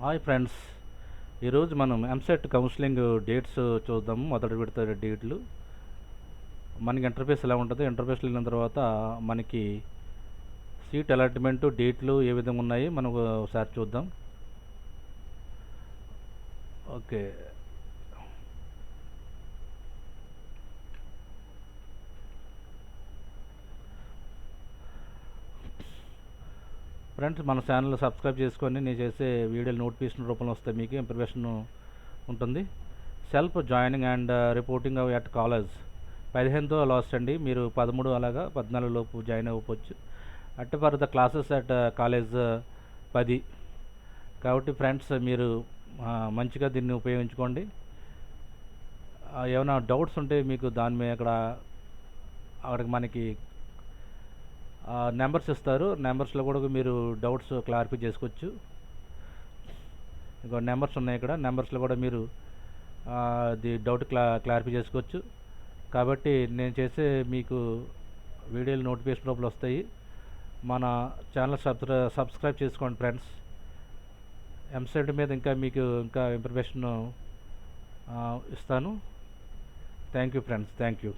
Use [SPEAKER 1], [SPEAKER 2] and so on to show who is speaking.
[SPEAKER 1] Hi friends, ఈరోజు మనం EAMCET counselling dates చూద్దాము. మొదటి విడత డేట్లు. మనకి ఇంటర్ఫేస్ ఎలా ఉంటుంది, ఇంటర్ఫేస్ వెళ్ళిన తర్వాత మనకి సీట్ అలాట్మెంట్ డేట్లు ఏ విధంగా ఉన్నాయి మనం ఒకసారి చూద్దాం. ఓకే ఫ్రెండ్స్, మన ఛానల్ సబ్స్క్రైబ్ చేసుకొని నేను చేసే వీడియోలు నోటిఫికేషన్ రూపంలో వస్తాయి, మీకు ఇన్ఫర్మేషన్ ఉంటుంది. Self joining and reporting at college 15తో లాస్ట్ అండి. మీరు 13 అలాగా 14 లోపు జాయిన్ అవ్వచ్చు. At for the classes at college 10. కాబట్టి ఫ్రెండ్స్, మీరు మంచిగా దీన్ని ఉపయోగించుకోండి. ఏమైనా డౌట్స్ ఉంటే మీకు దాని మీద అక్కడికి మనకి నెంబర్స్ ఇస్తారు. నెంబర్స్లో కూడా మీరు డౌట్స్ క్లారిఫై చేసుకోవచ్చు. ఇంకో నెంబర్స్ ఉన్నాయి ఇక్కడ. నెంబర్స్లో కూడా మీరు ది డౌట్ క్లారిఫై చేసుకోవచ్చు. కాబట్టి నేను చేసే మీకు వీడియోలు నోటిఫికేషన్ రూపంలో వస్తాయి. మన ఛానల్ సబ్స్క్రైబ్ చేసుకోండి ఫ్రెండ్స్. ఎంసెట్ మీద ఇంకా ఇన్ఫర్మేషన్ ఇస్తాను. Thank you friends, thank you.